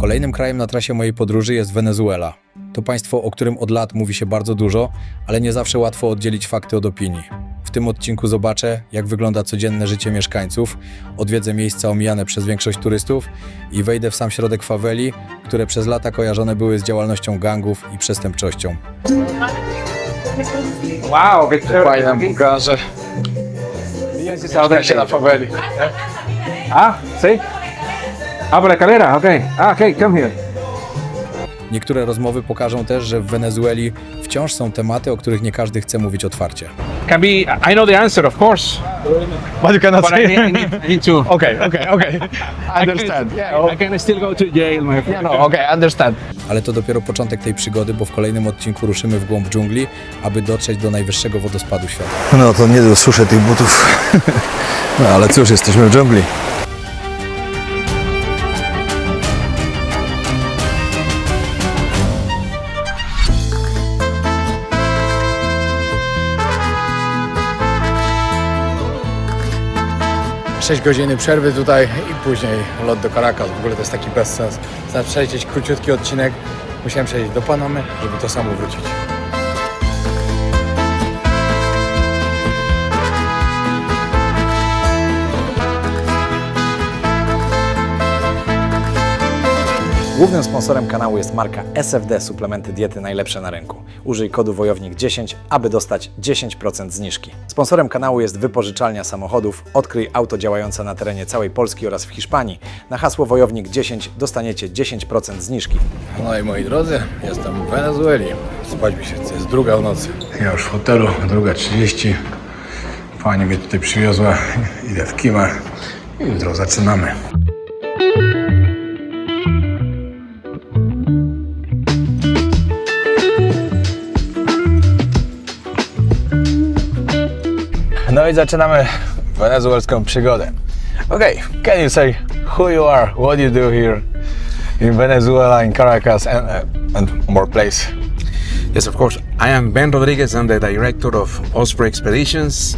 Kolejnym krajem na trasie mojej podróży jest Wenezuela. To państwo, o którym od lat mówi się bardzo dużo, ale nie zawsze łatwo oddzielić fakty od opinii. W tym odcinku zobaczę, jak wygląda codzienne życie mieszkańców, odwiedzę miejsca omijane przez większość turystów i wejdę w sam środek faveli, które przez lata kojarzone były z działalnością gangów i przestępczością. Wow, fajnie nam pokaże. Zaudaj się na faveli. Sí? Por la escalera, okej. Okay, come here. Niektóre rozmowy pokażą też, że w Wenezueli wciąż są tematy, o których nie każdy chce mówić otwarcie. Can be, I know the answer, of course. But you cannot But say. I need to. Okay. Understand. I can still go to jail, my friend. Understand. Ale to dopiero początek tej przygody, bo w kolejnym odcinku ruszymy w głąb dżungli, aby dotrzeć do najwyższego wodospadu świata. No to nie dosuszę tych butów. No ale cóż, jesteśmy w dżungli. Sześć godziny przerwy tutaj i później lot do Caracas. W ogóle to jest taki bezsens. Zamiast przejść króciutki odcinek, musiałem przejść do Panamy, żeby to samo wrócić. Głównym sponsorem kanału jest marka SFD Suplementy Diety najlepsze na rynku. Użyj kodu wojownik 10, aby dostać 10% zniżki. Sponsorem kanału jest wypożyczalnia samochodów. Odkryj auto działające na terenie całej Polski oraz w Hiszpanii. Na hasło wojownik 10 dostaniecie 10% zniżki. No i moi drodzy, jestem w Wenezueli. Spać mi się chce, jest druga w nocy. Ja już w hotelu, 2:30. Pani mnie tutaj przywiozła, idę w kimę i jutro zaczynamy. No i zaczynamy wenezuelską przygodę. Okay, can you say who you are, what you do here in Venezuela, in Caracas and more place? Yes, of course. I am Ben Rodriguez. I'm the director of Osprey Expeditions.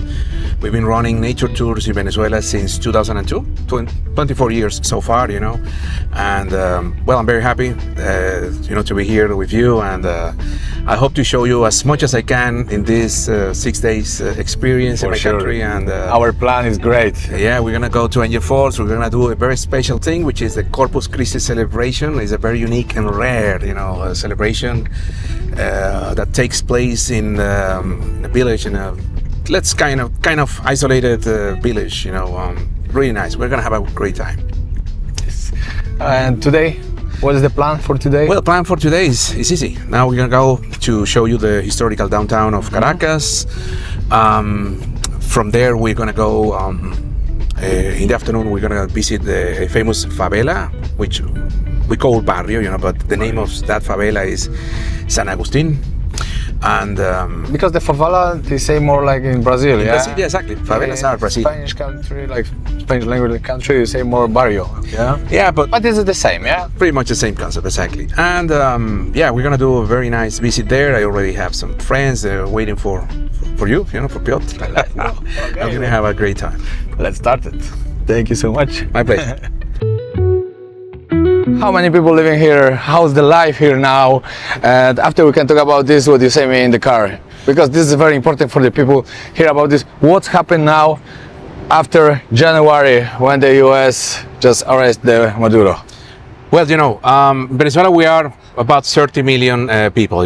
We've been running nature tours in Venezuela since 2002, 24 years so far, you know. And well, I'm very happy, to be here with you. And I hope to show you as much as I can in this 6 days experience in my country. And Our plan is great. yeah, we're gonna go to Angel Falls. We're gonna do a very special thing, which is the Corpus Christi celebration. It's a very unique and rare, celebration that takes place in a village, in a kind of isolated village. Really nice. We're gonna have a great time. And today, what is the plan for today? Well, the plan for today is easy. Now we're gonna go to show you the historical downtown of Caracas. From there, we're gonna go. In the afternoon, we're gonna visit the famous favela, which we call barrio, but the name of that favela is San Agustin. And Because the favela, they say more like in Brazil, yeah? Brazil, yeah, exactly. Favelas are Brazil. Spanish country, like Spanish language country, you say more barrio, yeah? Yeah, but But is it the same, yeah? pretty much the same concept, exactly. And we're gonna do a very nice visit there. I already have some friends waiting for you, for Piotr. I'm gonna have a great time. Let's start it. Thank you so much. My pleasure. How many people living here? How's the life here now? And after we can talk about this, what you say me in the car, because this is very important for the people hear about this. What's happened now after January when the US just arrested Maduro? Well, Venezuela, we are about 30 million people,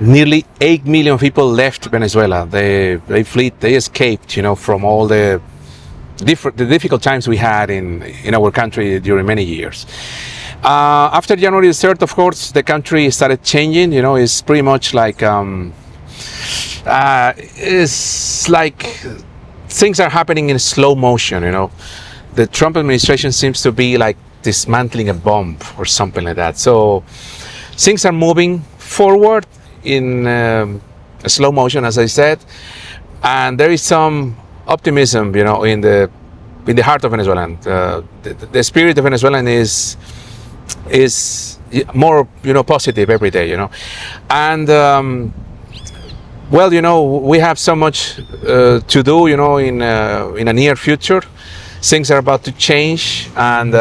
nearly 8 million people left Venezuela. They fled, they escaped, from all the difficult times we had in our country during many years. After January 3rd, of course, the country started changing. It's pretty much like it's like things are happening in slow motion. The Trump administration seems to be like dismantling a bomb or something like that. So things are moving forward in slow motion, as I said, and there is some optimism, in the heart of Venezuelan. The spirit of Venezuelan is more, positive every day, And we have so much to do, in a near future. Things are about to change, and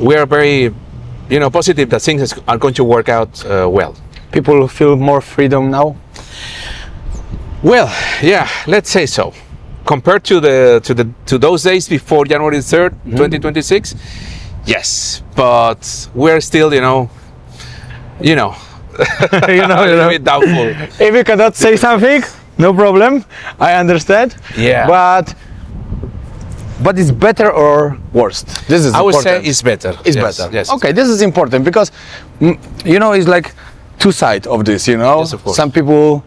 we are very, positive that things are going to work out well. People feel more freedom now. Well, yeah, let's say so. Compared to those days before January 3rd, 2026, yes, but we're still, You know. a little bit doubtful. If you cannot say something, no problem. I understand. Yeah. But it's better or worse? This is I would important. say it's better. It's Yes, better. Yes. Okay, this is important because it's like two sides of this. Yes, of course. Some people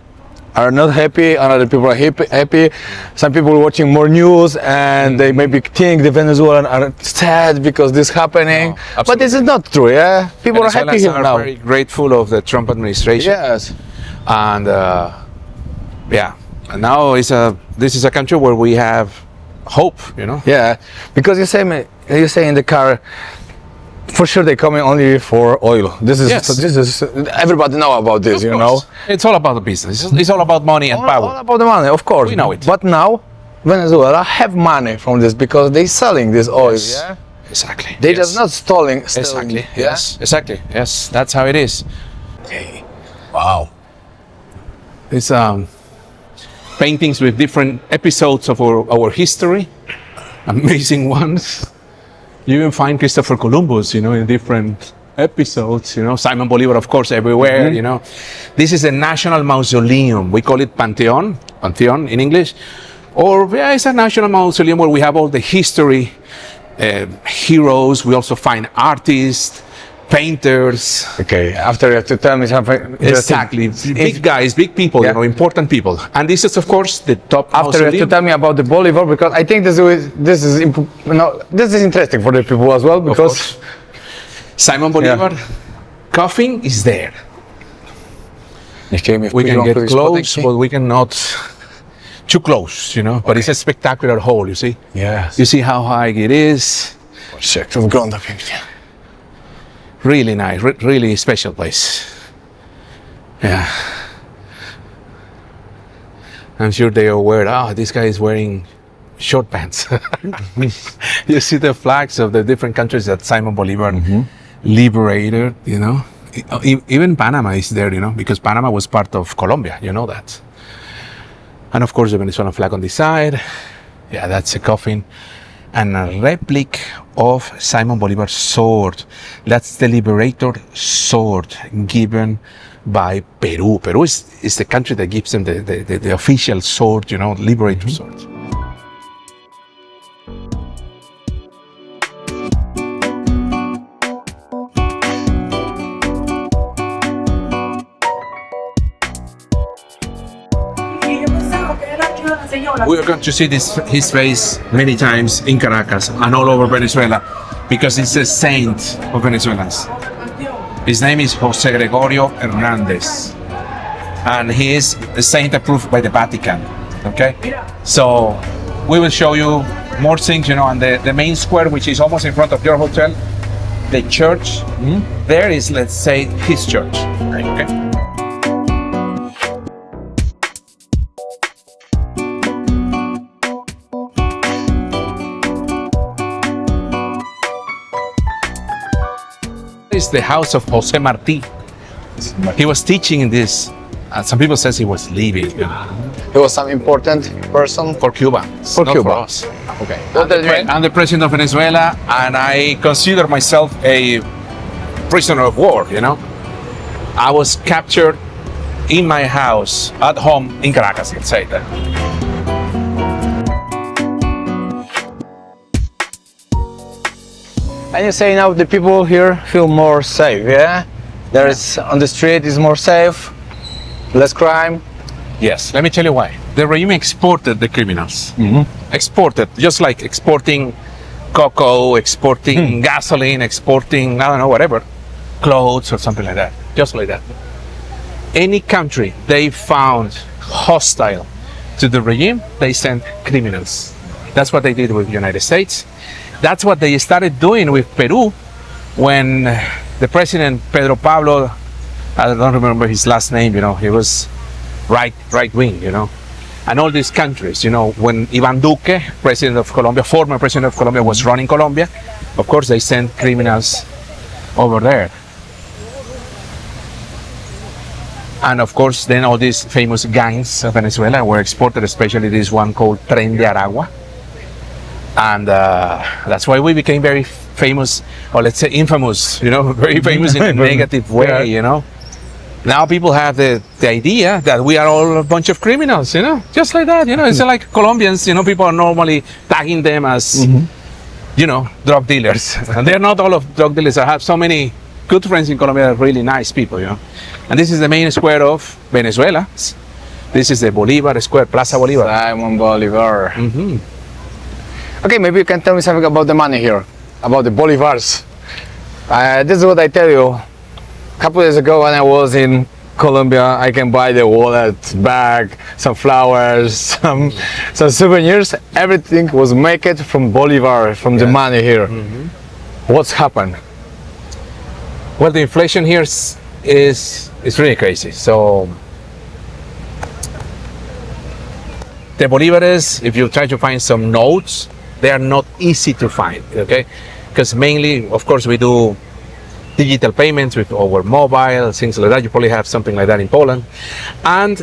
are not happy, and other people are happy. Some people watching more news and they maybe think the Venezuelans are sad because this happening. No, but absolutely. this is not true. Yeah, people are happy Venezuelans here are now. very grateful of the Trump administration. Yes. And and now this is a country where we have hope. Yeah, because you say in the car, for sure they're coming only for oil. This is everybody know about this, Of course. It's all about the business. It's all about money and power. All about the money, of course. We know it. But now Venezuela have money from this because they selling this oil. Yes. Yeah, Exactly. they yes. just not stealing. Exactly. Yeah? Yes. Exactly. Yes. That's how it is. Okay. Wow. It's paintings with different episodes of our history, amazing ones. You even find Christopher Columbus, in different episodes. Simon Bolivar, of course, everywhere. This is a national mausoleum. We call it Pantheon in English, or it's a national mausoleum where we have all the history, heroes. We also find artists, painters. Okay. After you have to tell me something. Exactly, big guys, big people, Yeah. important people, and this is, of course, the top. After you have to mausoleum. tell me about the Bolivar, because I think this is interesting for the people as well, Of because course. Simon Bolivar, coffin is there. We can get close, but we cannot too close, But it's a spectacular hole, you see. Yes. You see how high it is. Wygląda. Really nice, really special place. Yeah. I'm sure they are aware. This guy is wearing short pants. You see the flags of the different countries that Simon Bolivar liberated. Even Panama is there. Because Panama was part of Colombia. You know that. And of course the Venezuelan flag on the side. Yeah, that's a coffin. And a replica of Simon Bolivar's sword. That's the liberator sword given by Peru. Peru is the country that gives them the official sword, liberator sword. We are going to see his face many times in Caracas and all over Venezuela because he's a saint of Venezuelans. His name is Jose Gregorio Hernandez, and he is a saint approved by the Vatican. Okay, so we will show you more things, and the main square, which is almost in front of your hotel, the church. There is, let's say, his church. Okay. Is the house of Jose Marti. He was teaching in this. Some people says he was leaving He was some important person. for Cuba. For not Cuba. For us. Okay. I'm the president of Venezuela, and I consider myself a prisoner of war. I was captured in my house at home in Caracas. Let's say that. And you say now the people here feel more safe, yeah? There is on the street is more safe, less crime. Yes. Let me tell you why. The regime exported the criminals. Exported, just like exporting cocoa, exporting gasoline, exporting, I don't know, whatever, clothes or something like that. Just like that. Any country they found hostile to the regime, they sent criminals. That's what they did with the United States. That's what they started doing with Peru when the president, Pedro Pablo, I don't remember his last name, he was right wing, and all these countries. You know, when Ivan Duque, president of Colombia, former president of Colombia, was running Colombia, of course they sent criminals over there. And of course, then all these famous gangs of Venezuela were exported, especially this one called Tren de Aragua. And that's why we became very famous, or let's say infamous, you know, very famous in a negative way, you know. Now people have the idea that we are all a bunch of criminals, you know, just like that, you know. It's like Colombians, you know, people are normally tagging them as, you know, drug dealers. And they're not all of drug dealers. I have so many good friends in Colombia, that are really nice people, you know. And this is the main square of Venezuela. This is the Bolivar Square, Plaza Bolivar. Simon Bolivar. Okay, maybe you can tell me something about the money here, about the bolivars. This is what I tell you. A couple days ago when I was in Colombia, I can buy the wallet, bag, some flowers, some souvenirs. Everything was made from Bolivar, from the money here. What's happened? Well, the inflation here is really crazy. So the Bolivares, if you try to find some notes, they are not easy to find, okay? Because mainly, of course, we do digital payments with our mobile, things like that. You probably have something like that in Poland. And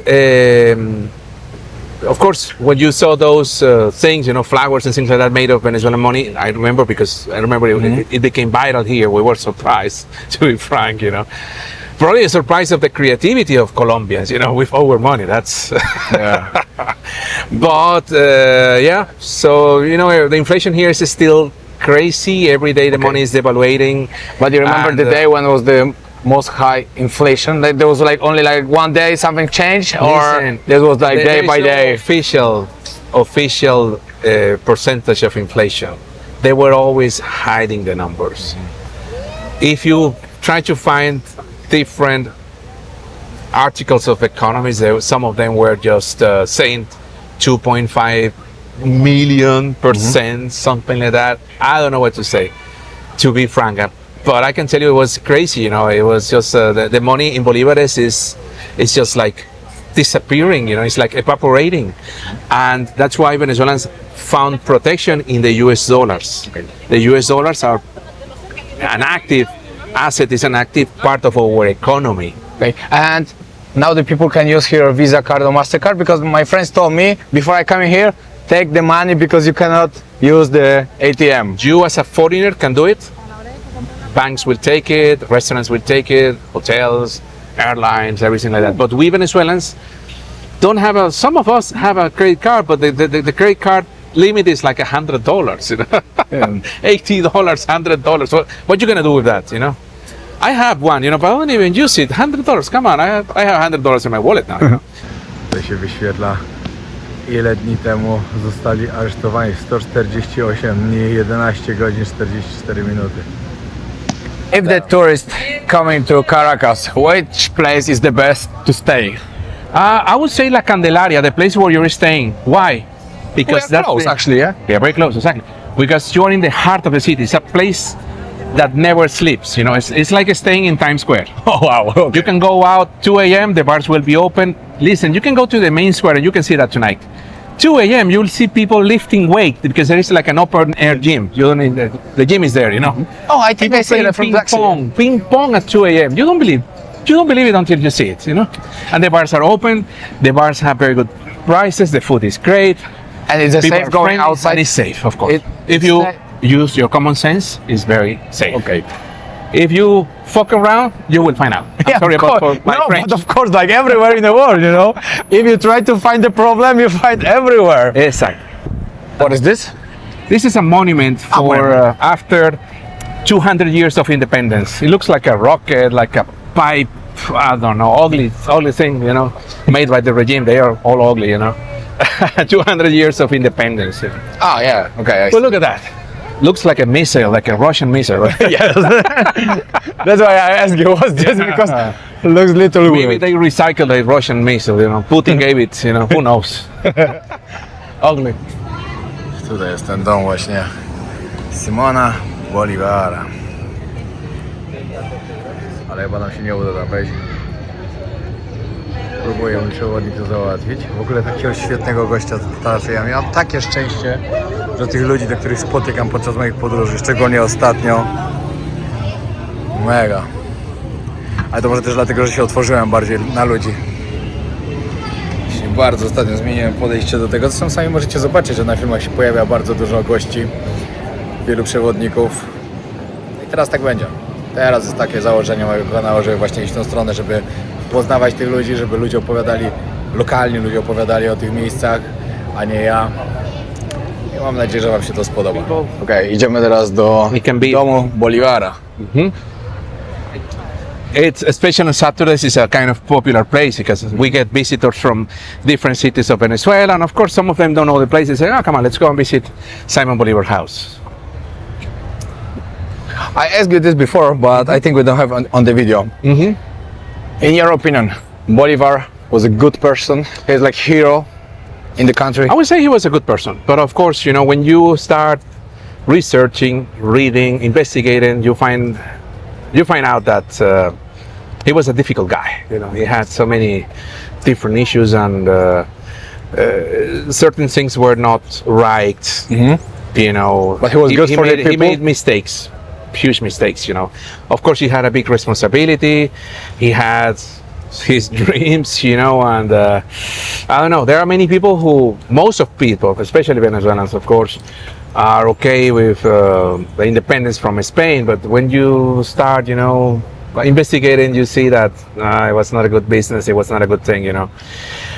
of course, when you saw those things, you know, flowers and things like that made of Venezuelan money, I remember it became viral here. We were surprised, to be frank, you know. Probably a surprise of the creativity of Colombians, you know, with our money. That's Yeah. But yeah, so you know, the inflation here is still crazy. Every day the money is devaluating. But you remember the day when was the most high inflation? Like there was like only like one day something changed, or this was like day by day? Official percentage of inflation. They were always hiding the numbers. If you try to find different articles of economists, some of them were just saying 2.5 million %, something like that. I don't know what to say, to be frank. But I can tell you it was crazy, you know. It was just the money in Bolivares is just like disappearing, you know. It's like evaporating. And that's why Venezuelans found protection in the US dollars. The US dollars are an active asset, is an active part of our economy. Okay. And now the people can use here Visa card or MasterCard, because my friends told me before I come in here, take the money because you cannot use the ATM. You as a foreigner can do it. Banks will take it, restaurants will take it, hotels, airlines, everything like that. But we Venezuelans don't have some of us have a credit card, but the credit card limit is like $100, you know? $80, $100. What you gonna do with that, you know? I have one, you know, but I don't even use it. $100, come on, I have $100 in my wallet now, you know? To się wyświetla, ile dni temu zostali aresztowani. 148 dni, 11 godzin, 44 minuty. If the tourist coming to Caracas, which place is the best to stay? I would say La Candelaria, the place where you're staying. Why? Because that's close, actually, yeah? Yeah, very close, exactly. Because you're in the heart of the city. It's a place that never sleeps, you know. It's like staying in Times Square. Oh, wow. Okay. You can go out 2 a.m., the bars will be open. Listen, you can go to the main square and you can see that tonight. 2 a.m., you'll see people lifting weight because there is like an open air gym. You don't need the gym is there, you know. Oh, I think I see it from ping pong at 2 a.m. You don't believe it until you see it, you know. And the bars are open. The bars have very good prices. The food is great. And it's People safe are going friendly, outside? and it's safe, of course. It- if you use your common sense, it's very safe. Okay. If you fuck around, you will find out. I'm sorry of about course. my No, French. but of course, like everywhere in the world, you know. If you try to find the problem, you find everywhere. Exactly. What is this? This is a monument for after 200 years of independence. It looks like a rocket, like a pipe. I don't know, ugly thing, you know, made by the regime. They are all ugly, you know. 200 years of independence. You know. Oh, yeah. Okay. But look at that. Looks like a missile, like a Russian missile. Right? Yes. That's why I asked you, what's this? Because it looks little Maybe weird. they recycled a Russian missile, you know. Putin gave it, you know, who knows. Ugly. Tutaj jest ten dom właśnie Simona Bolivara. Ale chyba nam się nie uda tam wejść. spróbuję mój przewodnik to załatwić. W ogóle takiego świetnego gościa tracę. Ja miałem takie szczęście, że tych ludzi, do których spotykam podczas moich podróży, szczególnie ostatnio. Mega. Ale to może też dlatego, że się otworzyłem bardziej na ludzi. Bardzo ostatnio zmieniłem podejście do tego. Zresztą sami możecie zobaczyć, że na filmach się pojawia bardzo dużo gości, wielu przewodników. I teraz tak będzie. Teraz jest takie założenie mojego kanału, żeby właśnie iść w tą stronę, żeby poznawać tych ludzi, żeby ludzie opowiadali, lokalni ludzie opowiadali o tych miejscach, a nie ja. I mam nadzieję, że wam się to spodoba. Okej, idziemy teraz do domu Bolivara. It's especially on Saturdays. It's a kind of popular place because we get visitors from different cities of Venezuela, and of course, some of them don't know the place. They say, "Oh, come on, let's go and visit Simon Bolivar's house." I asked you this before, but I think we don't have on the video. In your opinion, Bolivar was a good person. He's like hero in the country. I would say he was a good person, but of course, you know, when you start researching, reading, investigating, you find out that he was a difficult guy. You know, he had so many different issues, and certain things were not right. You know, But he was good for the people. He made mistakes, huge mistakes. You know, of course, he had a big responsibility. He had his dreams, you know, and I don't know. There are many people most of people, especially Venezuelans, of course, are okay with the independence from Spain, but when you start, you know, investigating, you see that it was not a good business, it was not a good thing, you know.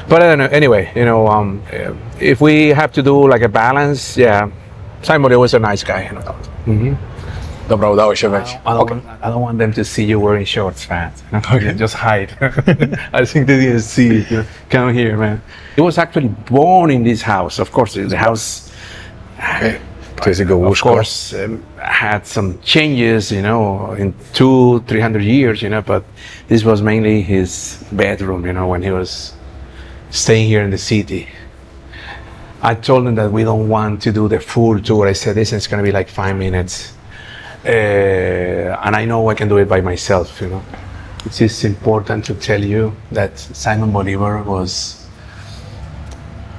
But anyway, you know, if we have to do like a balance, yeah, Simon was a nice guy, you know. Dobra, udało się wejść. I don't want them to see you wearing shorts, man. Okay. Just hide. I think they didn't see it. You know? Come here, man. He was actually born in this house. Of course, the house, of course, had some changes, you know, in 200-300 years, you know, but this was mainly his bedroom, you know, when he was staying here in the city. I told him that we don't want to do the full tour. I said, this is going to be like 5 minutes. And I know I can do it by myself, you know. It is important to tell you that Simon Bolivar was,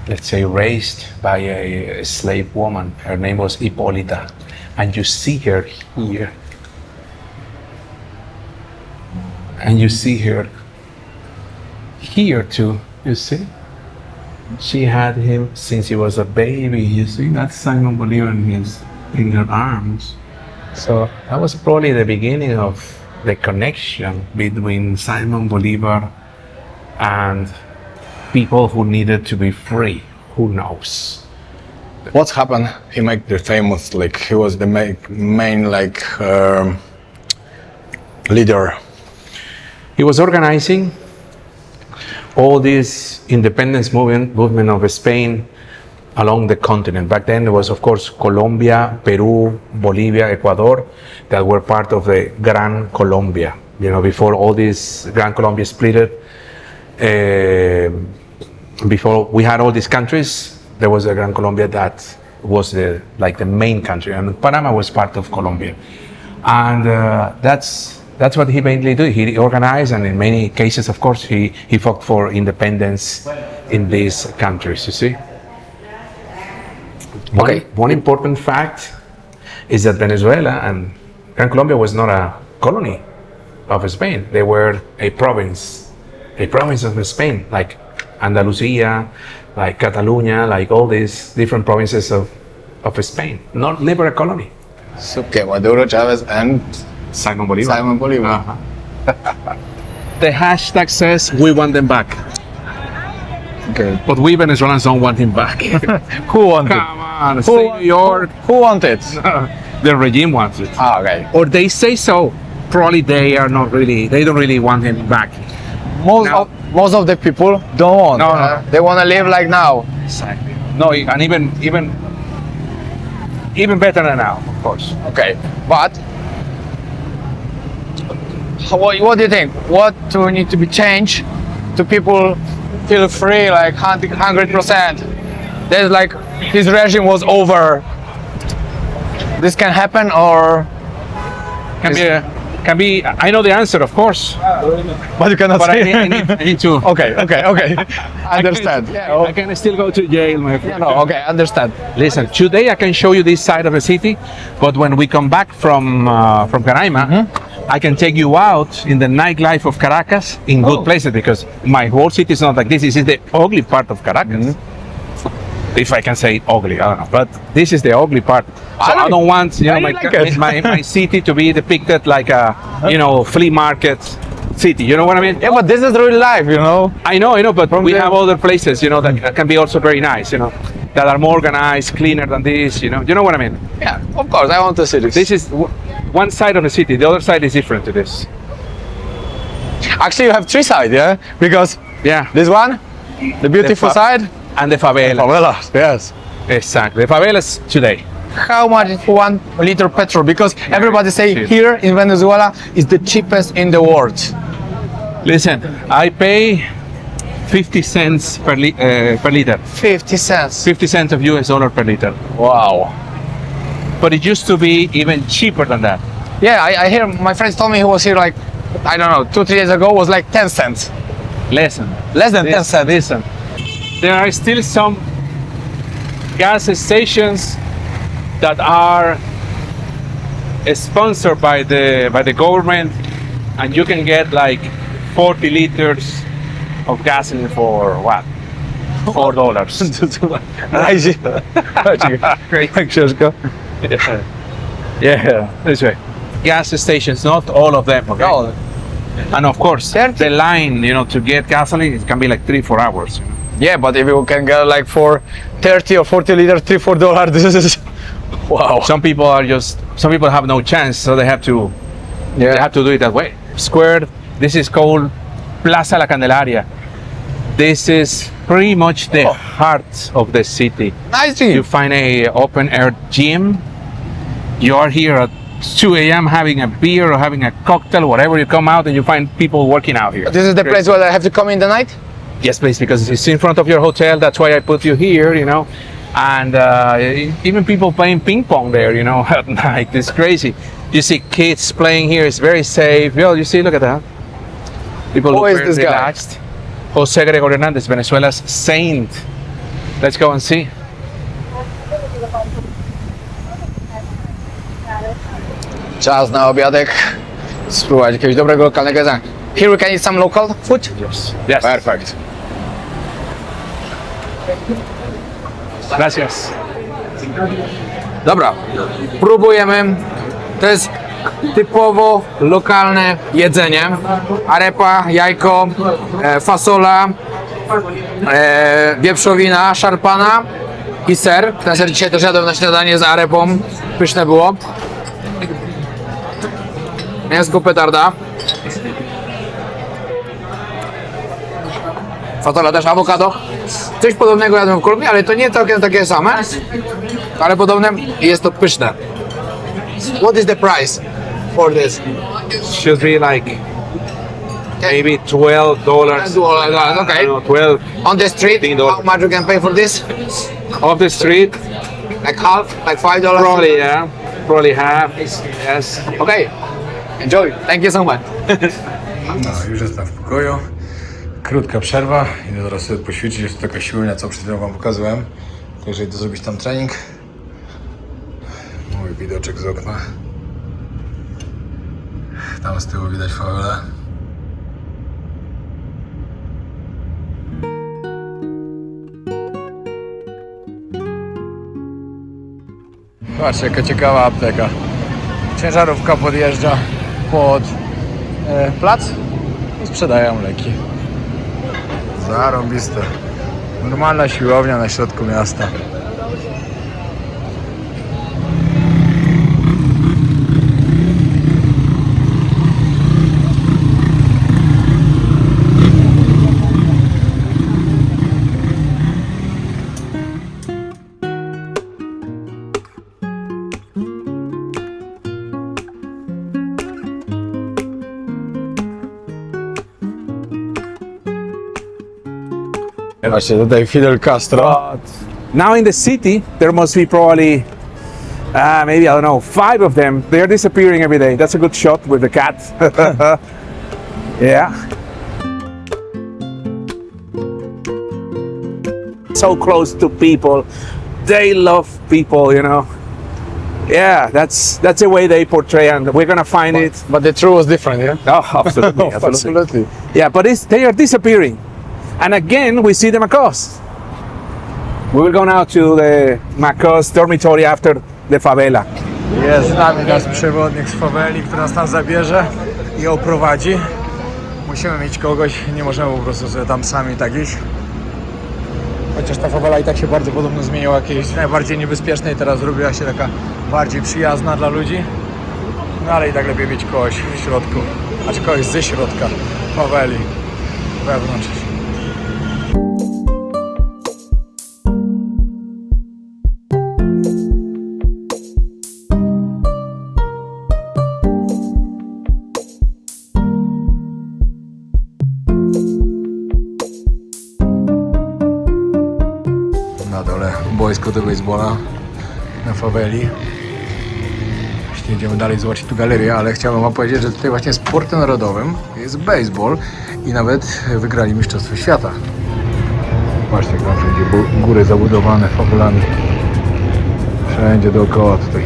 let's say, raised by a slave woman. Her name was Hipólita. And you see her here. And you see her here too, you see? She had him since he was a baby. You see, that's Simon Bolivar in her arms. So that was probably the beginning of the connection between Simon Bolivar and people who needed to be free. Who knows? What happened? He made the famous, like he was the main like leader. He was organizing all this independence movement of Spain along the continent. Back then there was, of course, Colombia, Peru, Bolivia, Ecuador that were part of the Gran Colombia. You know, before all this Gran Colombia split before we had all these countries, there was a Gran Colombia that was the main country, and Panama was part of Colombia. And that's what he mainly did. He organized, and in many cases, of course, he fought for independence in these countries, you see. One important fact is that Venezuela and Gran Colombia was not a colony of Spain. They were a province of Spain, like Andalusia, like Catalonia, like all these different provinces of Spain. Never a colony. So, okay, Maduro, Chavez, and Simon Bolivar. Uh-huh. The hashtag says we want them back. Okay. But we Venezuelans don't want him back. Who wanted? Come on, stay in New York. Who wanted? The regime wants it. Ah, okay. Or they say so. Probably they don't really want him back. Most of the people don't want. No. They want to live like now. Exactly. No, and even better than now, of course. Okay, but what do you think? What do need to be changed to people feel free, like 100%? There's like this regime was over. This can happen, or can be. I know the answer, of course, But you cannot but say. I need to. Okay. I understand. I can still go to jail, my friend. No, okay, understand. Listen, today I can show you this side of the city, but when we come back from Caraima, I can take you out in the nightlife of Caracas in good places, because my whole city is not like this. This is the ugly part of Caracas. If I can say ugly, I don't know, but this is the ugly part. So I don't want my city to be depicted like a flea market city. You know what I mean? Yeah, but this is real life, you know. I know, but we have other places, that can be also very nice, that are more organized, cleaner than this, You know what I mean? Yeah, of course, I want to see this. This is one side of the city. The other side is different to this. Actually, you have three sides, yeah? Because this one, the beautiful side, and the favela. favelas, yes. Exactly. The favelas today. How much is 1 liter petrol? Because everybody say cheap. here in Venezuela is the cheapest in the world. Listen, I pay 50 cents per liter. 50 cents. 50 cents of US dollar per liter. Wow. But it used to be even cheaper than that. Yeah, I hear my friends told me he was here like, I don't know, 2-3 days ago was like 10 cents. Less than 10 cents. Listen, there are still some gas stations that are sponsored by the government, and you can get like 40 liters of gasoline for what? $4. Yeah, this way. Gas stations, not all of them. Okay? No. And of course, the line, to get gasoline, it can be like 3-4 hours. Yeah, but if you can get like for 30 or 40 liters, $3-4, this is wow. Some people have no chance, so they have to do it that way. Square. This is called Plaza La Candelaria. This is pretty much the heart of the city. Nice. You find a open air gym. You are here at 2 a.m. having a beer or having a cocktail, whatever. You come out and you find people working out here. This is the place where I have to come in the night? Yes, please, because it's in front of your hotel. That's why I put you here, And even people playing ping pong there, at night. It's crazy. You see kids playing here. It's very safe. You see, look at that. People Who look is very this guy? relaxed. Jose Gregorio Hernandez, Venezuela's saint. Let's go and see. Czas na obiadek. Spróbować jakiegoś dobrego lokalnego jedzenia. Here we can eat some local food? Yes. Perfect. Gracias. Dobra, próbujemy. To jest typowo lokalne jedzenie. Arepa, jajko, fasola, wieprzowina szarpana i ser. Ten ser dzisiaj też jadłem na śniadanie z arepą. Pyszne było. Mięsko petarda. Fasola też, awokado. Coś podobnego jadłem w Kolumbii, ale to nie całkiem takie same. Ale podobne i jest to pyszne. What is the price for this? Should be like maybe $12. Okay. 12 On the street, $15. how much you can pay for this? off the street. Like half? Like $5? Probably, yeah. Probably half. Yes. Okay. Enjoy. Thank you so much. No, już jestem w pokoju. Krótka przerwa. Idę zaraz sobie poćwiczyć. Jest to taka siłownia, co przed chwilą wam pokazałem. Także idę zrobić tam trening. Mój widoczek z okna. Tam z tyłu widać favelę. Patrzcie, jaka ciekawa apteka. Ciężarówka podjeżdża pod plac i sprzedają leki. Zarąbiste. Normalna siłownia na środku miasta. Właśnie tutaj Fidel Castro. Now in the city, there must be probably maybe, I don't know, 5 of them. They are disappearing every day. That's a good shot with the cat. Yeah. So close to people. They love people, you know. Yeah, that's the way they portray, and we're gonna find it. But the truth was different, yeah? Oh, absolutely, Absolutely. Yeah, but they are disappearing, and again we see the Macos. We will go now to the Macos dormitory after the favela. Jest z nami nasz przewodnik z faveli, który nas tam zabierze i oprowadzi. Musimy mieć kogoś, nie możemy po prostu sobie tam sami tak iść. Chociaż ta favela i tak się bardzo podobno zmieniła, jakiejś najbardziej niebezpiecznej, teraz zrobiła się taka bardziej przyjazna dla ludzi. No ale i tak lepiej mieć kogoś w środku, znaczy kogoś ze środka faveli, wewnątrz. Na dole boisko do baseballa na faveli. Jeśli idziemy dalej zobaczyć tu galerię, ale chciałem wam powiedzieć, że tutaj właśnie sportem narodowym jest baseball i nawet wygrali Mistrzostwo Świata. Patrzcie, jak tam wszędzie góry zabudowane fawelami. Wszędzie dookoła tutaj.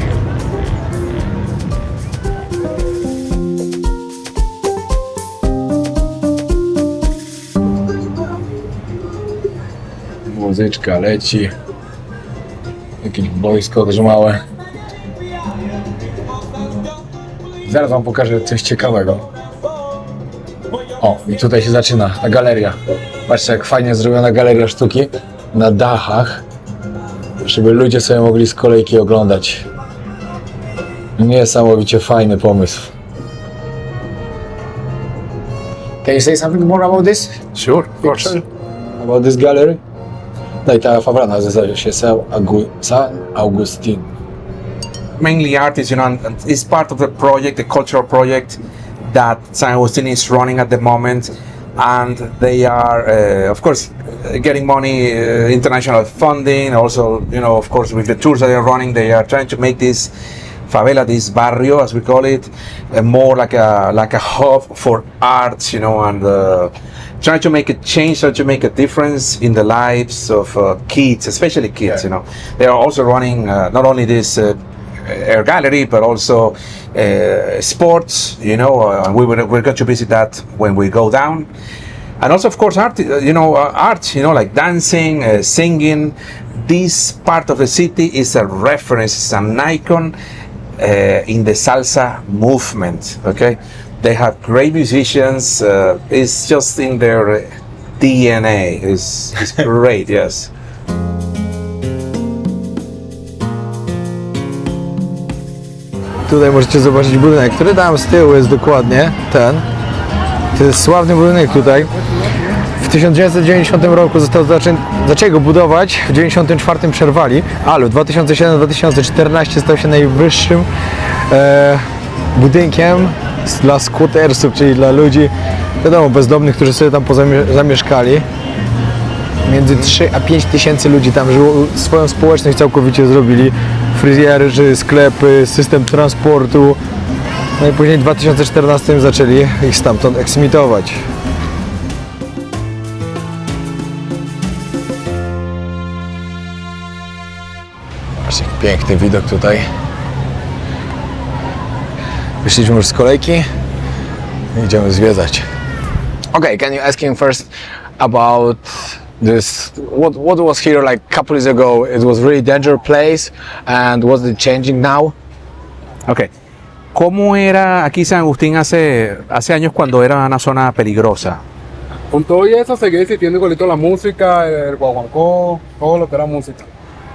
Muzyczka leci. Jakieś boisko też małe. Zaraz wam pokażę coś ciekawego. O, i tutaj się zaczyna ta galeria. Patrzcie, jak fajnie zrobiona galeria sztuki na dachach, żeby ludzie sobie mogli z kolejki oglądać. Niesamowicie fajny pomysł. Can you say something more about this? Sure, of course. About this gallery? No, ta fawela nazywa się San Agustin. Mainly artists, you know, and it's part of the project, the cultural project that San Agustin is running at the moment, and they are, of course, getting money, international funding. Also, you know, of course, with the tours that they're running, they are trying to make this favela, this barrio, as we call it, more like a hub for arts, you know, and trying to make a change, trying to make a difference in the lives of kids, especially kids. You know, they are also running not only this air gallery, but also sports. You know, we're going to visit that when we go down, and also, of course, art. You know, art. You know, like dancing, singing. This part of the city is a reference, it's an icon in the salsa movement. Okay, they have great musicians. It's just in their DNA. It's great. Yes. Tutaj możecie zobaczyć budynek, który tam z tyłu jest dokładnie ten. To jest sławny budynek tutaj. W 1990 roku zaczęli go budować, w 1994 przerwali, ale w 2007-2014 stał się najwyższym budynkiem dla squattersów, czyli dla ludzi, wiadomo, bezdomnych, którzy sobie tam zamieszkali. Między 3 a 5 tysięcy ludzi tam żyło, swoją społeczność całkowicie zrobili. Fryzjerzy, sklepy, system transportu. No i później w 2014 zaczęli ich stamtąd eksmitować. Patrzcie, jaki piękny widok tutaj. Wyszliśmy już z kolejki i idziemy zwiedzać. Okay, can you ask him first about this? What was here like a couple years ago? It was really dangerous place, and was it changing now? Okay. ¿Cómo era aquí San Agustín hace años cuando era una zona peligrosa? Con todo y eso seguía existiendo igualito la música, el guaguancó, todo lo que era música.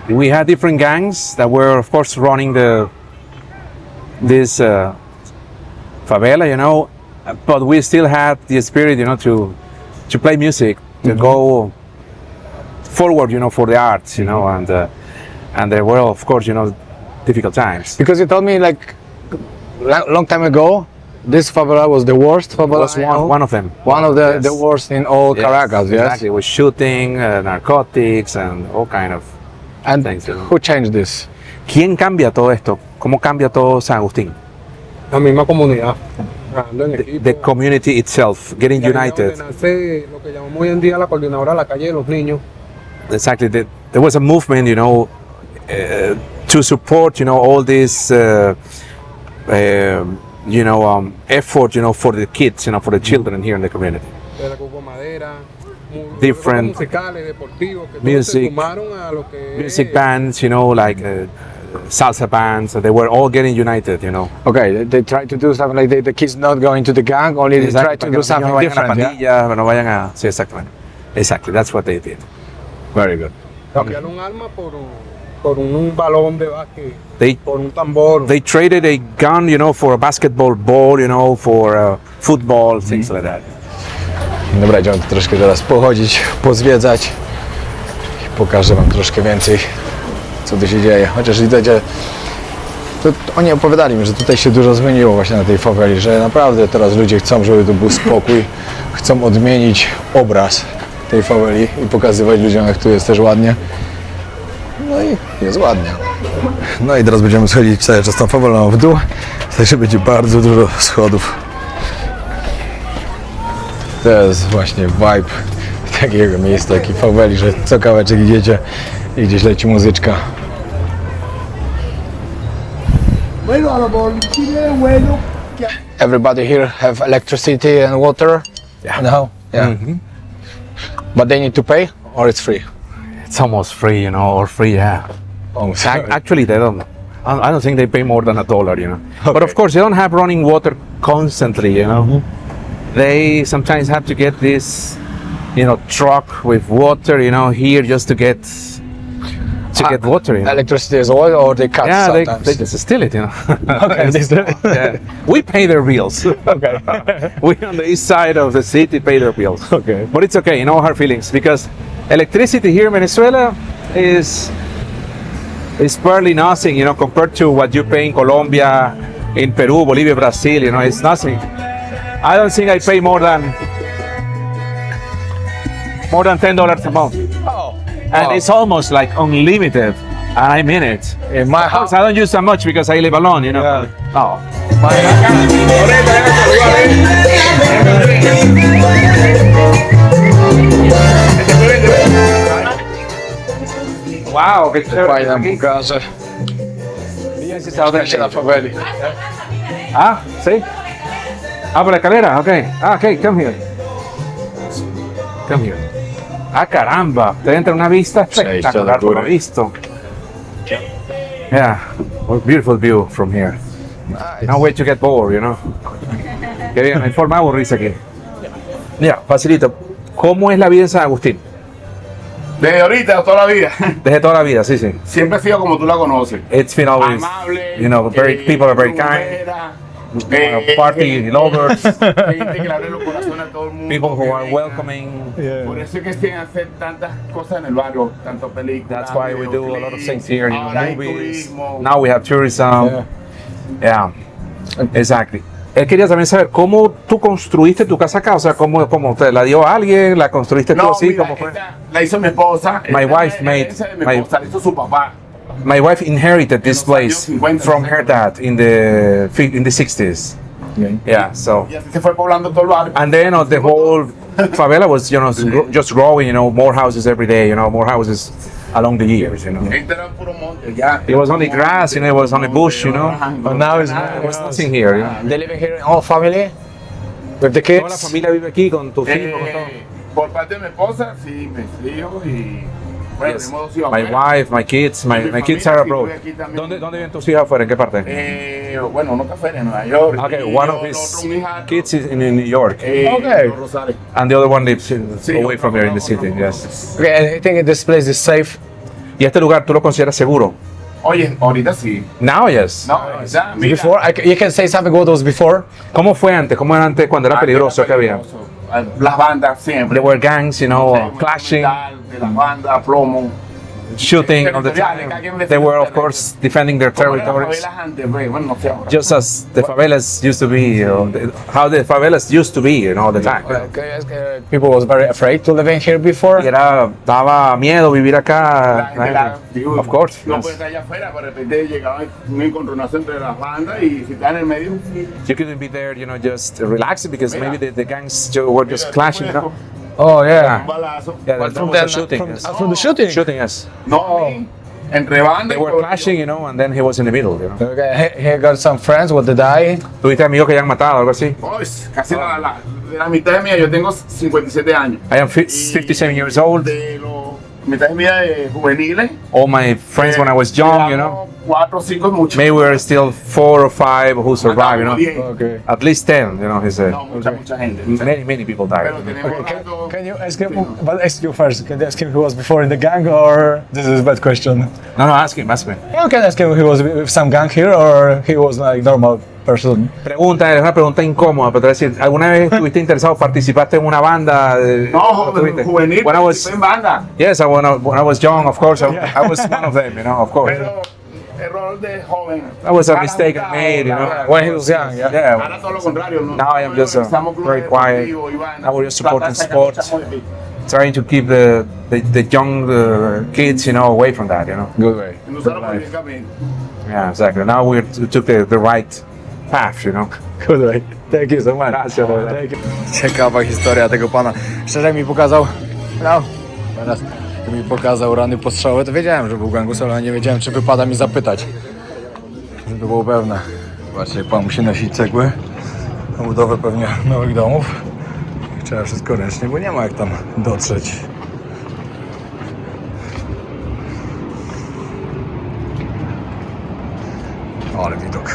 We had different gangs that were, of course, running this favela, you know, but we still had the spirit, you know, to play music, to go forward, you know, for the arts, you know, and there were, of course, you know, difficult times. Because you told me like long time ago, this favela was the worst favela. Was one of them. One of Yes. the worst in all Yes, Caracas. Yes. Exactly. It was shooting, narcotics, and all kind of And things, you know. who changed this? ¿Quién cambia todo esto? ¿Cómo cambia todo San Agustín? La misma comunidad, trabajando en equipo. The community itself, getting Y ahí es united. donde nace lo que llamamos hoy en día la coordinadora de la calle de los niños. Exactly. There was a movement, to support, all this, effort, for the kids, for the children here in the community. De la Cuco Madera, Different grupos musicales, deportivos, que todos music- se sumaron a lo que Music es bands, like salsa bands, they were all getting united, Okay, they try to do something like the kids not going to the gang, only they try to do something different. Yeah? No vayan a... Sí, exactamente. Exactly, that's what they did. Very good. cambiar un alma por un balón de básquet, They por un tambor. they traded a gun, for a basketball ball, for football, things like that. Dobra, idziemy troszkę teraz pochodzić, pozwiedzać i pokażę wam troszkę więcej, co tu się dzieje. Chociaż widać, że oni opowiadali mi, że tutaj się dużo zmieniło właśnie na tej faveli, że naprawdę teraz ludzie chcą, żeby tu był spokój, chcą odmienić obraz tej faveli i pokazywać ludziom, jak tu jest też ładnie. No i jest ładnie. No i teraz będziemy schodzić cały czas tą fawelą w dół, także będzie bardzo dużo schodów. To jest właśnie vibe takiego miejsca, takiej faveli, że co kawałeczek idziecie i gdzieś leci muzyczka. Everybody here have electricity and water? Yeah. No? Yeah. But they need to pay or it's free? It's almost free, or free, yeah. Almost. Actually, they don't. I don't think they pay more than $1, But of course, they don't have running water constantly, They sometimes have to get this, truck with water, here just to get water. Electricity as well, or they cut Yeah, sometimes? they just steal it, Okay, they still- Yeah. We pay their bills. Okay. We on the east side of the city pay their bills. Okay. But it's okay, no hard feelings, because electricity here in Venezuela is barely nothing, compared to what you pay in Colombia, in Peru, Bolivia, Brazil, it's nothing. I don't think I pay more than $10 a month. Oh. And Wow. it's almost like unlimited. And I mean it. In my Of house, course, I don't use that much because I live alone, Yeah. Oh. Wow, qué chévere. fajna pokażę. Aquí. Się na faveli. Ah, sí. Ah, por la escalera, ok. Ah, ok, come here. Come here. Ah, caramba. Te entra una vista espectacular por lo visto. Yeah, a beautiful view from here. No way to get bored, Qué bien, hay forma de aburrirse aquí. Mira, facilito. ¿Cómo es la vida en San Agustín? Desde ahorita, toda la vida. Desde toda la vida, sí, sí. Siempre ha sido como tú la conoces. It's been always, Amable. people are very kind. Rumbera, Party lovers, gente que le abre los corazones a todo el mundo. people who que are venga. welcoming. Por eso es que quieren hacer tantas cosas en el barrio, tanto películas. That's why we do a lot of things here, Ahora hay movies. turismo. Now we have tourism. Yeah, exactly. Él quería también saber cómo tú construiste tu casa acá, o sea, cómo te la dio alguien, la construiste tú No, así, mira, ¿cómo fue? esta la hizo mi esposa. My Esta wife es made- herencia de mi my- esposa, la hizo su papá. My wife inherited this los años place 50, from her dad in the 60s. Yeah, so. Y así se fue poblando todo el barrio. And then the whole favela was, just growing, more houses every day, more houses along the years, Este era puro monte, ya. It was only grass, it was only bush, But now it's There was nothing here, They live here in all family with the Toda la kids. familia vive aquí con tus hijos, con todo. Por parte de mi esposa, sí, mis hijos y bueno, Yes. tenemos dos hijos. My wife, my kids, my kids are abroad. Familia, sí, estoy aquí ¿Dónde también. viven tus hijos afuera? ¿En qué parte? Bueno, uno está fuera en Nueva York. Okay, y one of el his otro, mi hija, kids is in New York, Okay. Los Rosales. and the other one lives Sí, away from here in the city. no. Yes. Okay, and I think this place is safe. ¿Y este lugar tú lo consideras seguro? Oye, ahorita sí. Now, yes. No, ya, mira. Before, you can say something what was before. ¿Cómo fue antes? ¿Cómo era antes cuando era peligroso que había? Las bandas siempre. There were gangs, clashing. De las bandas, plomo. shooting all the time. They were, of course, defending their territories. Just as the favelas used to be, how the favelas used to be, all the time. People was very afraid to live in here before. Daba miedo vivir acá. Of course. No Yes. puedes estar allá afuera, pero de repente llegaba un encontronazo entre las bandas y si estás en el medio. You couldn't be there, just relaxing because maybe the gangs were just clashing. Oh yeah. Un balazo. Yeah, From was the a shooting. from the shooting. Shooting, yes. No, entre bandas. They were clashing, and then he was in the middle. Okay, he got some friends. What did I? Tuviste amigos que ya han matado, algo así. Oh, es casi la mitad de mía, yo tengo 57 años. I am 57 years old. De mitad de mía de juveniles. All my friends when I was young, 4 o 5 es mucho. maybe we were still 4 or 5 who survived, Okay. At least 10, he said. No, mucha gente. Many people died. Pero tenemos rato- Can you ask him? But ask you first. Can you ask him who was before in the gang, or this is a bad question? No, ask me. You can ask him if he was with some gang here, or he was like normal person. Es una pregunta incómoda, pero te voy a decir, ¿alguna vez estuviste interesado, participaste en una banda? No, ¿Estuviste? juvenil, When I was, en banda. yes, when I was young, of course, I was one of them, of course. Pero error de joven. That was a mistake I made, When he was young, yeah. Yeah. Ahora todo lo contrario. ¿no? Now I am just Estamos clubes very quiet. deportivos, Iván. Now we're just supporting Tratar de sports. sacar mucha Trying to keep the young kids, away from that, Good way. Nosotros por el camino. Yeah, exactly. Now we took the right path, Good way. Thank you so much. Gracias, Thank you. Ciekawa historia tego pana. Szczerze mi pokazał. No. Teraz mi pokazał rany postrzały, to wiedziałem, że był gangusem, ale nie wiedziałem, czy wypada mi zapytać. Żeby było pewne. Zobaczcie, jak pan musi nosić cegły na budowę pewnie nowych domów. Trzeba wszystko ręcznie, bo nie ma jak tam dotrzeć. Ale widok.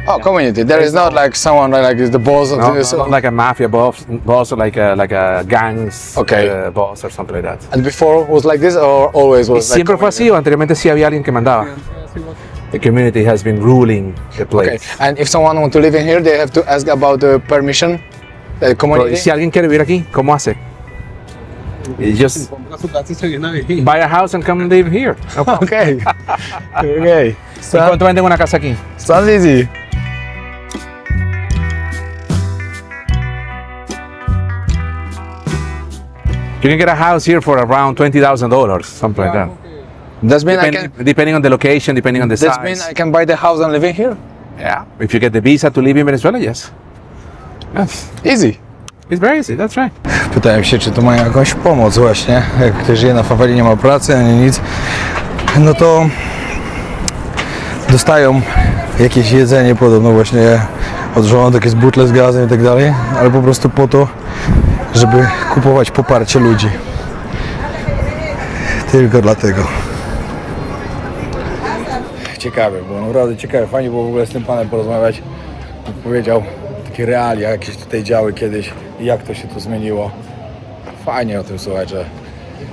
Oh, community. There is not like someone like is the boss of this. not like a mafia boss or like a gangs Okay. boss or something like that. And before was like this, or always was like Siempre fue así, o anteriormente sí había alguien que mandaba. The community has been ruling the place. Okay. And if someone want to live in here, they have to ask about the permission. The Pero, community. ¿y si alguien quiere vivir aquí, ¿cómo hace? You just buy a house and come and live here. No problem. Okay. Okay. ¿Y cuánto venden una casa aquí? Sounds easy. You can get a house here for around $20,000, something like that. That means Depending on the location, depending on the That means size. I can buy the house and live in here. Yeah, if you get the visa to live in Venezuela, yes. Yes, Easy. it's very easy, that's right. Pytałem się, czy to ma jakąś pomoc właśnie. Jak ktoś żyje na faveli, nie ma pracy ani nic, no to dostają jakieś jedzenie, podobno właśnie od żołądek, jest butle z gazem i tak dalej, ale po prostu po to, żeby kupować poparcie ludzi. Tylko dlatego. Ciekawe było, naprawdę ciekawe. Fajnie było w ogóle z tym panem porozmawiać. Powiedział takie realia jakieś tutaj działy kiedyś i jak to się tu zmieniło. Fajnie o tym słuchać, że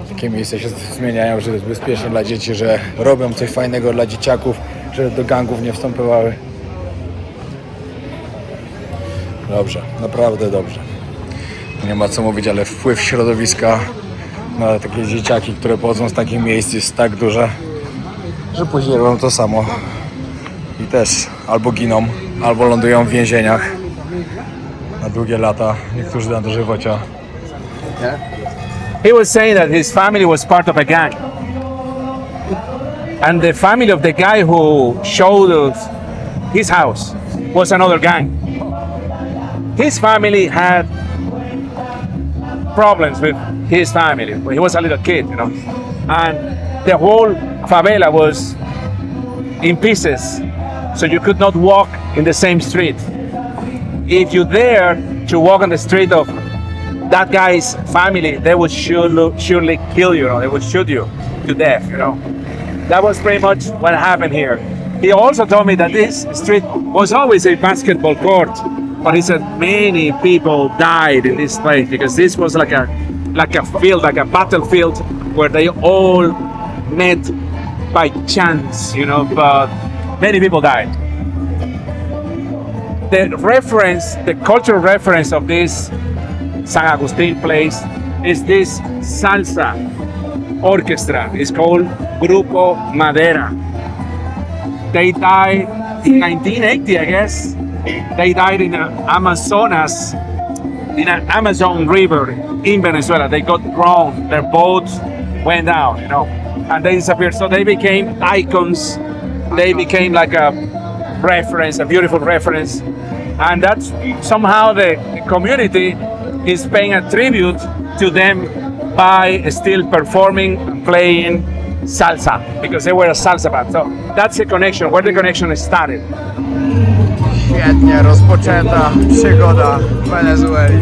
takie miejsca się zmieniają, że jest bezpiecznie dla dzieci, że robią coś fajnego dla dzieciaków, że do gangów nie wstępowały. Dobrze, naprawdę dobrze. Nie ma co mówić, ale wpływ środowiska na takie dzieciaki, które pochodzą z takich miejsc jest tak duże, że później robią to samo i też albo giną, albo lądują w więzieniach na długie lata, niektórzy na dożywocia. He was saying that his family was part of a gang. And the family of the guy who showed us his house was another gang. His family had problems with his family when he was a little kid, and the whole favela was in pieces, so you could not walk in the same street. If you dare to walk on the street of that guy's family, they would surely kill you, they would shoot you to death, That was pretty much what happened here. He also told me that this street was always a basketball court, but he said many people died in this place because this was like a field, like a battlefield where they all met by chance, you know, but many people died. The cultural reference of this San Agustin place is this salsa orchestra. It's called Grupo Madera. They died in 1980, I guess. They died in the Amazonas, in an Amazon River in Venezuela. They got drowned. Their boats went down, you know, and they disappeared. So they became icons. They became like a reference, a beautiful reference. And that's somehow the community is paying a tribute to them by still performing, playing salsa, because they were a salsa band. So that's the connection, where the connection started. Świetnie rozpoczęta przygoda w Wenezueli.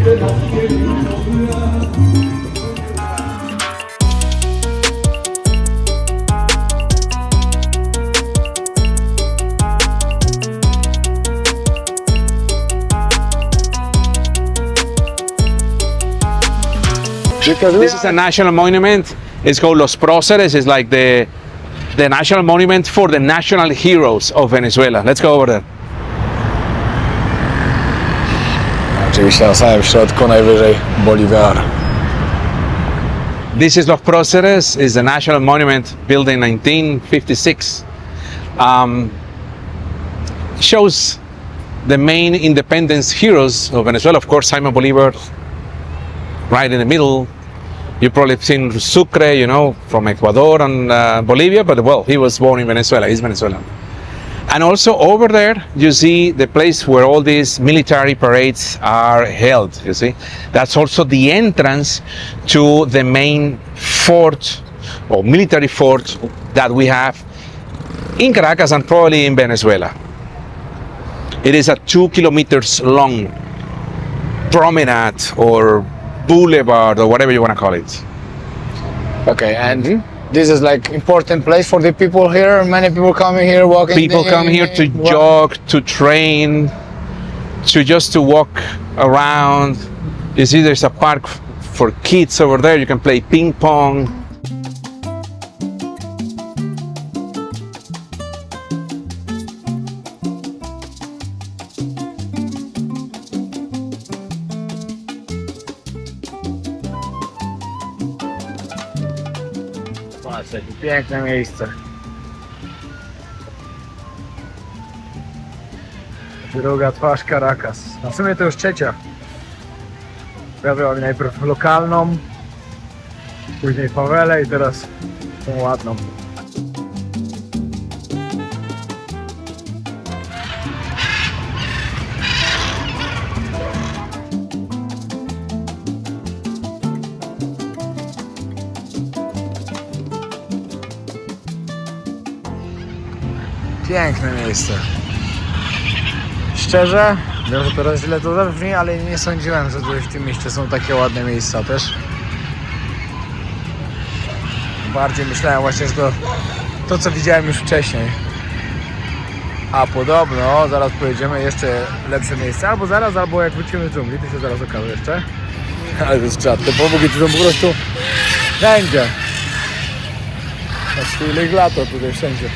This is a national monument. It's called Los Próceres. It's like the national monument for the national heroes of Venezuela. Let's go over there. Oczywiście na samym środku, najwyżej Bolivar. This is Los Próceres. It's a national monument built in 1956. Shows the main independence heroes of Venezuela. Of course, Simon Bolivar, right in the middle. You've probably seen Sucre, you know, from Ecuador and Bolivia, but well, he was born in Venezuela. He's Venezuelan. And also over there, you see the place where all these military parades are held, you see. That's also the entrance to the main fort or military fort that we have in Caracas and probably in Venezuela. It is a 2 kilometers long promenade or boulevard or whatever you want to call it. Okay, and this is like important place for the people here. Many people coming here, walking. People come here to jog, to train, to walk around. You see, there's a park for kids over there. You can play ping pong. Patrz, jakie piękne miejsce. Druga twarz Caracas. A w sumie to już trzecia. Sprawiała mi najpierw lokalną, później favelę i teraz tą ładną. Piękne miejsce. Szczerze, wiem, że teraz źle to zabrzmi, ale nie sądziłem, że tutaj w tym mieście są takie ładne miejsca też. Bardziej myślałem właśnie, że to co widziałem już wcześniej. A podobno zaraz pojedziemy jeszcze lepsze miejsce, albo zaraz, albo jak wrócimy z dżungli, to się zaraz okaże jeszcze. Ale to jest czad, te pobogi to są po prostu wszędzie. Patrzcie, ile ich lato tutaj wszędzie.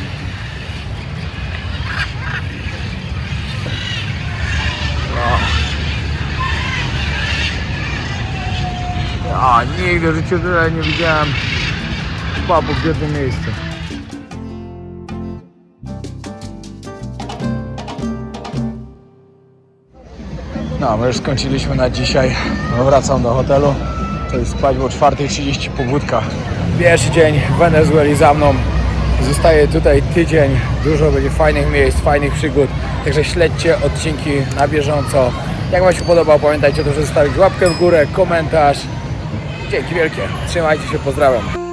A nigdy w życiu tyle nie widziałem pubu w jednym miejscu. No, my już skończyliśmy na dzisiaj. Wracam do hotelu. To jest spać, bo 4:30 pobudka. Pierwszy dzień w Wenezueli za mną. Zostaje tutaj tydzień. Dużo będzie fajnych miejsc, fajnych przygód. Także śledźcie odcinki na bieżąco. Jak wam się podobał, pamiętajcie też zostawić łapkę w górę, komentarz. Dzięki wielkie. Trzymajcie się, pozdrawiam.